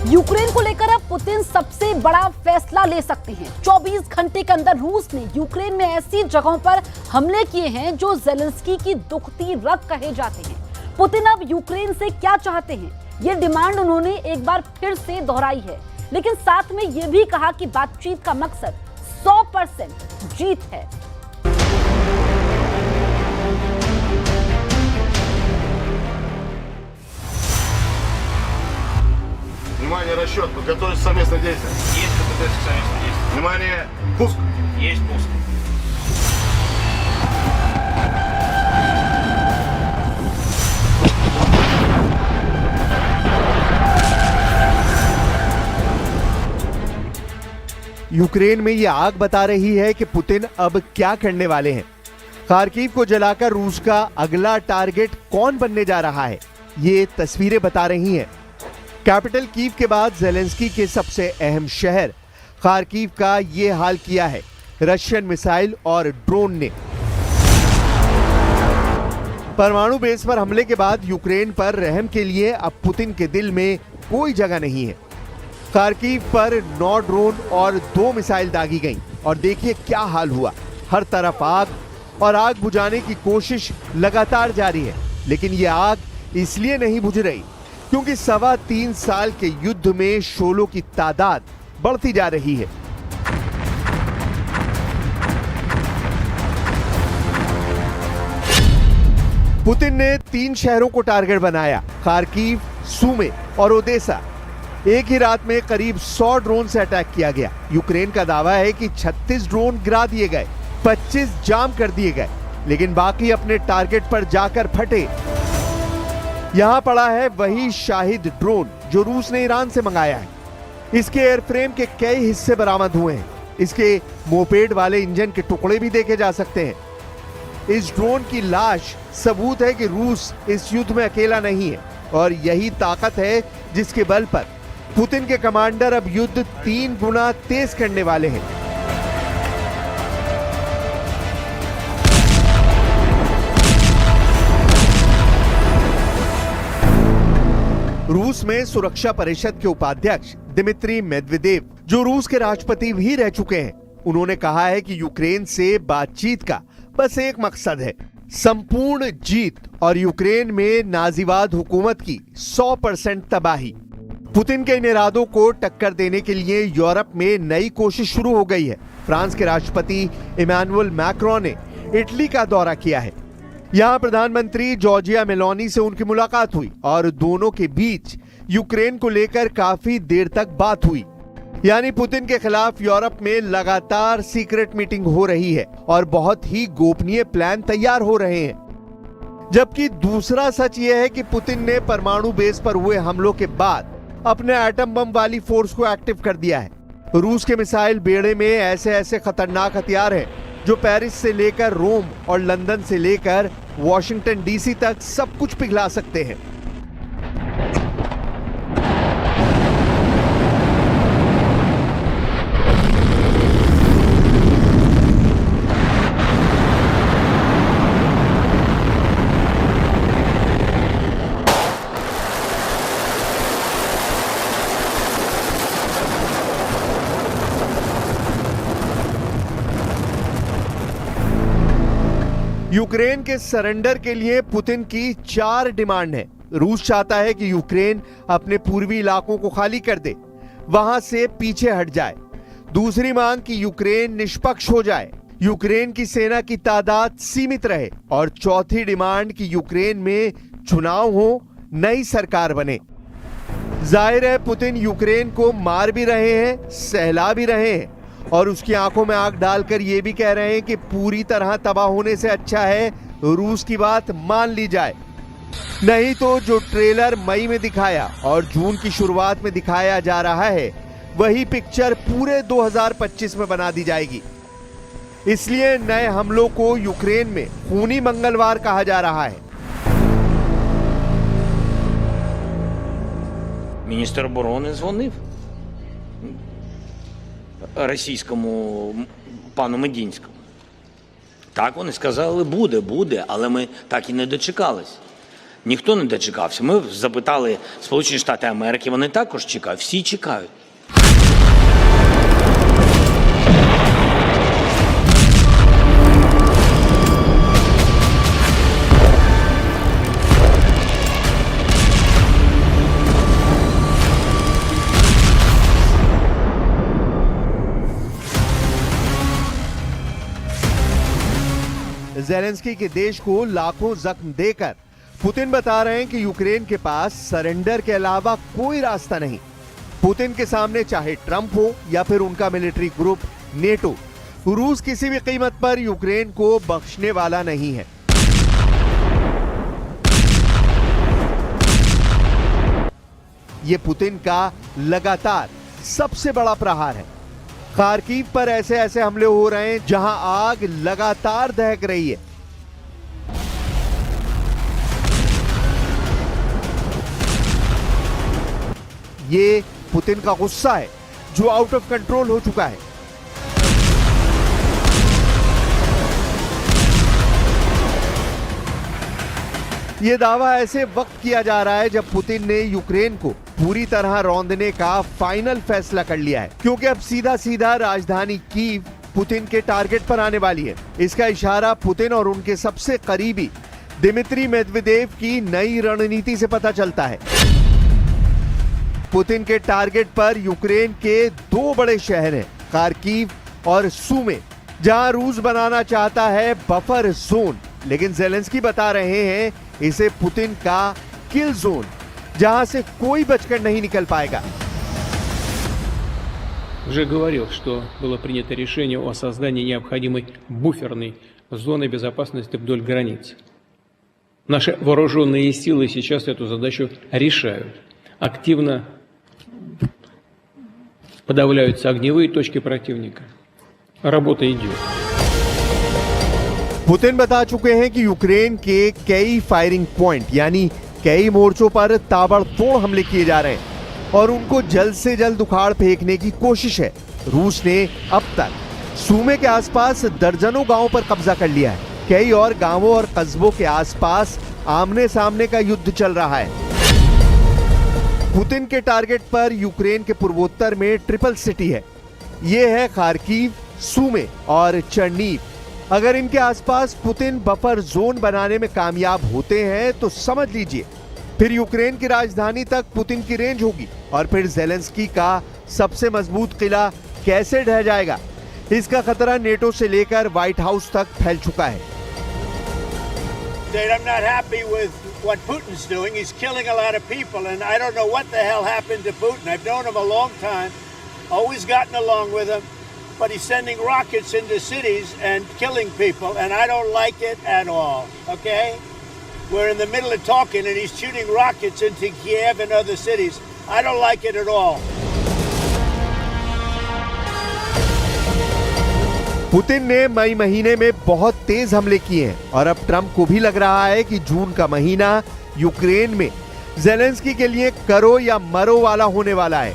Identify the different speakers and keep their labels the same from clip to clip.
Speaker 1: Ukraine को लेकर अब पुतिन सबसे बड़ा फैसला ले सकते हैं। 24 घंटे के अंदर रूस ने यूक्रेन में ऐसी जगहों पर हमले किए हैं जो जेलेंस्की की दुखती रग कहे जाते हैं। पुतिन अब यूक्रेन से क्या चाहते हैं, ये डिमांड उन्होंने एक बार फिर से दोहराई है, लेकिन साथ में यह भी कहा कि बातचीत का मकसद 100% जीत है।
Speaker 2: Внимание, расчет, подготовить совместное действие.
Speaker 3: Есть подготовить к совместному действию.
Speaker 2: Внимание, пуск.
Speaker 3: Есть пуск.
Speaker 4: यूक्रेन में ये आग बता रही है कि पुतिन अब क्या करने वाले हैं। खार्किव को जलाकर रूस का अगला टारगेट कौन बनने जा रहा है, ये तस्वीरें बता रही हैं। कैपिटल कीव के बाद जेलेंस्की के सबसे अहम शहर खार्किव का ये हाल किया है रशियन मिसाइल और ड्रोन ने। परमाणु बेस पर हमले के बाद यूक्रेन पर रहम के लिए अब पुतिन के दिल में कोई जगह नहीं है। खार्किव पर 9 ड्रोन और 2 मिसाइल दागी गईं और देखिए क्या हाल हुआ। हर तरफ आग और आग बुझाने की कोशिश लगातार जारी है, लेकिन ये आग इसलिए नहीं बुझ रही क्योंकि 3.25 साल के युद्ध में शोलों की तादाद बढ़ती जा रही है। पुतिन ने 3 शहरों को टारगेट बनाया, खार्किव, सुमे और ओदेसा। एक ही रात में करीब 100 ड्रोन से अटैक किया गया। यूक्रेन का दावा है कि 36 ड्रोन गिरा दिए गए, 25 जाम कर दिए गए, लेकिन बाकी अपने टारगेट पर जाकर फटे। यहां पड़ा है वही शाहिद ड्रोन जो रूस ने ईरान से मंगाया है। इसके एयरफ्रेम के कई हिस्से बरामद हुए हैं। इसके मोपेड वाले इंजन के टुकड़े भी देखे जा सकते हैं। इस ड्रोन की लाश सबूत है कि रूस इस युद्ध में अकेला नहीं है, और यही ताकत है जिसके बल पर पुतिन के कमांडर अब युद्ध 3 गुना तेज करने वाले हैं। रूस में सुरक्षा परिषद के उपाध्यक्ष दिमित्री मेदवेदेव, जो रूस के राष्ट्रपति भी रह चुके हैं, उन्होंने कहा है कि यूक्रेन से बातचीत का बस एक मकसद है, संपूर्ण जीत और यूक्रेन में नाजीवाद हुकूमत की 100% तबाही। पुतिन के इन इरादों को टक्कर देने के लिए यूरोप में नई कोशिश शुरू हो गई है। फ्रांस के राष्ट्रपति इमैनुअल मैक्रोन ने इटली का दौरा किया है। यहां प्रधानमंत्री जॉर्जिया मेलोनी से उनकी मुलाकात हुई और दोनों के बीच यूक्रेन को लेकर काफी देर तक बात हुई। यानी पुतिन के खिलाफ यूरोप में लगातार सीक्रेट मीटिंग हो रही है और बहुत ही गोपनीय प्लान तैयार हो रहे हैं। जबकि दूसरा सच यह है कि पुतिन ने परमाणु बेस पर हुए हमलों के बाद अपने एटम बम वाली फोर्स को एक्टिव कर दिया है। रूस के मिसाइल बेड़े में ऐसे ऐसे खतरनाक हथियार हैं जो पेरिस से लेकर रोम और लंदन से लेकर वॉशिंगटन डीसी तक सब कुछ पिघला सकते हैं। यूक्रेन के सरेंडर के लिए पुतिन की 4 डिमांड है। रूस चाहता है कि यूक्रेन अपने पूर्वी इलाकों को खाली कर दे, वहां से पीछे हट जाए। दूसरी मांग कि यूक्रेन निष्पक्ष हो जाए, यूक्रेन की सेना की तादाद सीमित रहे, और चौथी डिमांड कि यूक्रेन में चुनाव हो, नई सरकार बने। जाहिर है पुतिन यूक्रेन को मार भी रहे हैं, सहला भी रहे हैं, और उसकी आंखों में आग डालकर यह भी कह रहे हैं कि पूरी तरह तबाह होने से अच्छा है रूस की बात मान ली जाए। नहीं तो जो ट्रेलर मई में दिखाया और जून की शुरुआत में दिखाया जा रहा है, वही पिक्चर पूरे 2025 में बना दी जाएगी। इसलिए नए हमलों को यूक्रेन में खूनी मंगलवार कहा जा रहा है।
Speaker 3: Міністр оборони дзвонив російському пану Медінському. Так, вони сказали, буде, але ми так і не дочекались. Ніхто не дочекався. Ми запитали Сполучені Штати Америки, вони також чекають, всі чекають.
Speaker 4: ज़ेलेंस्की के देश को लाखों जख्म देकर पुतिन बता रहे हैं कि यूक्रेन के पास सरेंडर के अलावा कोई रास्ता नहीं। पुतिन के सामने चाहे ट्रंप हो या फिर उनका मिलिट्री ग्रुप नेटो, रूस किसी भी कीमत पर यूक्रेन को बख्शने वाला नहीं है। ये पुतिन का लगातार सबसे बड़ा प्रहार है। खार्किव पर ऐसे ऐसे हमले हो रहे हैं जहां आग लगातार दहक रही है। ये पुतिन का गुस्सा है जो आउट ऑफ कंट्रोल हो चुका है। यह दावा ऐसे वक्त किया जा रहा है जब पुतिन ने यूक्रेन को पूरी तरह रौंदने का फाइनल फैसला कर लिया है, क्योंकि अब सीधा सीधा राजधानी कीव पुतिन के टारगेट पर आने वाली है। इसका इशारा पुतिन और उनके सबसे करीबी दिमित्री मेदवेदेव की नई रणनीति से पता चलता है। पुतिन के टारगेट पर यूक्रेन के दो बड़े शहर हैं, खार्किव और सूमे, जहां रूस बनाना चाहता है बफर जोन, लेकिन ज़ेलेंस्की बता रहे हैं इसे पुतिन का किल जोन, जहां से कोई बचकर नहीं निकल पाएगा।
Speaker 5: Уже говорил, что было принято решение о создании необходимой буферной зоны безопасности вдоль границ. Наши вооруженные силы сейчас эту задачу решают. Активно подавляются огневые точки противника. Работа идет.
Speaker 4: पुतिन बता चुके हैं कि यूक्रेन के कई फायरिंग पॉइंट यानी कई मोर्चों पर ताबड़तोड़ हमले किए जा रहे हैं और उनको जल्द से जल्द उखाड़ फेंकने की कोशिश है। रूस ने अब तक सूमे के आसपास दर्जनों गांवों पर कब्जा कर लिया है। कई और गांवों और कस्बों के आसपास आमने सामने का युद्ध चल रहा है। पुतिन के टारगेट पर यूक्रेन के पूर्वोत्तर में ट्रिपल सिटी है। ये है खार्किव, सूमे और चर्नीव। अगर इनके आसपास पुतिन बफर जोन बनाने में कामयाब होते हैं तो समझ लीजिए फिर यूक्रेन की राजधानी तक पुतिन की रेंज होगी और फिर ज़ेलेंस्की का सबसे मजबूत किला कैसे ढह जाएगा, इसका खतरा नेटो से लेकर व्हाइट हाउस तक फैल चुका है।
Speaker 6: I'm not happy with what Putin's doing. He's killing a lot of people, and I don't know what the hell happened to Putin. I've known him a long time, always gotten along with him, but he's sending rockets into cities and killing people, and I don't like it at all, okay? We're in the middle of talking, and he's shooting rockets into Kiev and other cities. I don't like it at all.
Speaker 4: Putin ने मई महीने में बहुत तेज हमले किए हैं और अब Trump को भी लग रहा है कि जून का महीना यूक्रेन में ज़ेलेंस्की के लिए करो या मरो वाला होने वाला है।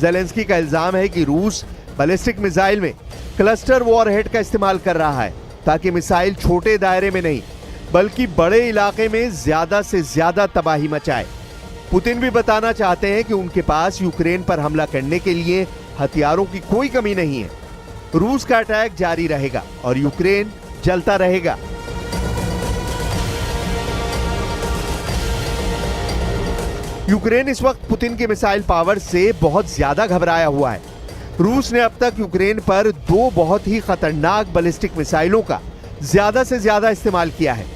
Speaker 4: ज़ेलेंस्की का इल्जाम है कि रूस बैलिस्टिक मिसाइल में क्लस्टर वॉरहेड का इस्तेमाल कर रहा है ताकि मिसाइल छोटे दायरे में नहीं बल्कि बड़े इलाके में ज्यादा से ज्यादा तबाही मचाए। पुतिन भी बताना चाहते हैं कि उनके पास यूक्रेन पर हमला करने के लिए हथियारों की कोई कमी नहीं है। रूस का अटैक जारी रहेगा और यूक्रेन जलता रहेगा। यूक्रेन इस वक्त पुतिन के मिसाइल पावर से बहुत ज्यादा घबराया हुआ है। रूस ने अब तक यूक्रेन पर दो बहुत ही खतरनाक बैलिस्टिक मिसाइलों का ज्यादा से ज्यादा इस्तेमाल किया है।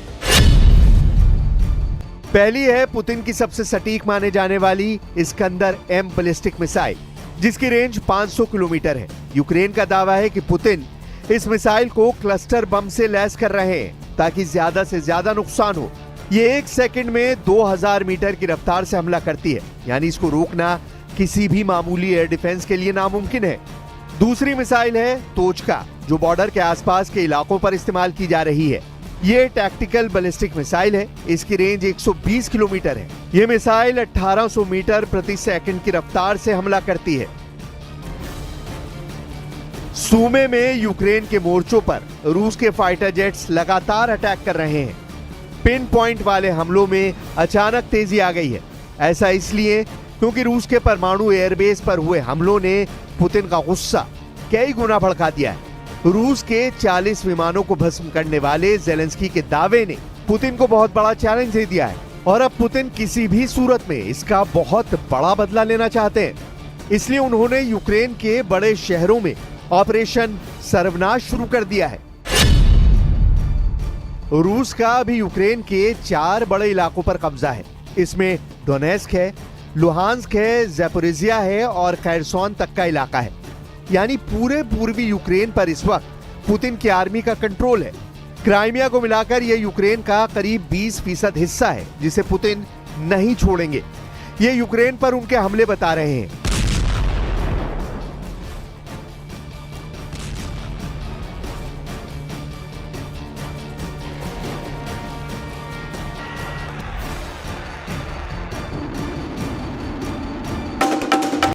Speaker 4: पहली है पुतिन की सबसे सटीक माने जाने वाली इस्कंदर M बैलिस्टिक मिसाइल, जिसकी रेंज 500 किलोमीटर है। यूक्रेन का दावा है कि पुतिन इस मिसाइल को क्लस्टर बम से लैस कर रहे हैं ताकि ज्यादा से ज्यादा नुकसान हो। ये 1 सेकंड में 2000 मीटर की रफ्तार से हमला करती है, यानी इसको रोकना किसी भी मामूली एयर डिफेंस के लिए नामुमकिन है। दूसरी मिसाइल है तोचका, जो बॉर्डर के आसपास के इलाकों पर इस्तेमाल की जा रही है। ये टैक्टिकल बैलिस्टिक मिसाइल है। इसकी रेंज 120 किलोमीटर है। ये मिसाइल 1800 मीटर प्रति सेकंड की रफ्तार से हमला करती है। सूमे में यूक्रेन के मोर्चों पर रूस के फाइटर जेट्स लगातार अटैक कर रहे हैं। पिन पॉइंट वाले हमलों में अचानक तेजी आ गई है। ऐसा इसलिए क्योंकि रूस के परमाणु एयरबेस पर हुए हमलों ने पुतिन का गुस्सा कई गुना भड़का दिया है। रूस के 40 विमानों को भस्म करने वाले जेलेंस्की के दावे ने पुतिन को बहुत बड़ा चैलेंज दे दिया है और अब पुतिन किसी भी सूरत में इसका बहुत बड़ा बदला लेना चाहते हैं। इसलिए उन्होंने यूक्रेन के बड़े शहरों में ऑपरेशन सर्वनाश शुरू कर दिया है। रूस का अभी यूक्रेन के 4 बड़े इलाकों पर कब्जा है। इसमें डोनेस्क है, लुहांस्क है, ज़ैपोरिज़िया है और खैरसोन तक का इलाका है। यानी पूरे पूर्वी यूक्रेन पर इस वक्त पुतिन की आर्मी का कंट्रोल है। क्राइमिया को मिलाकर यह यूक्रेन का करीब 20% हिस्सा है जिसे पुतिन नहीं छोड़ेंगे। ये यूक्रेन पर उनके हमले बता रहे हैं।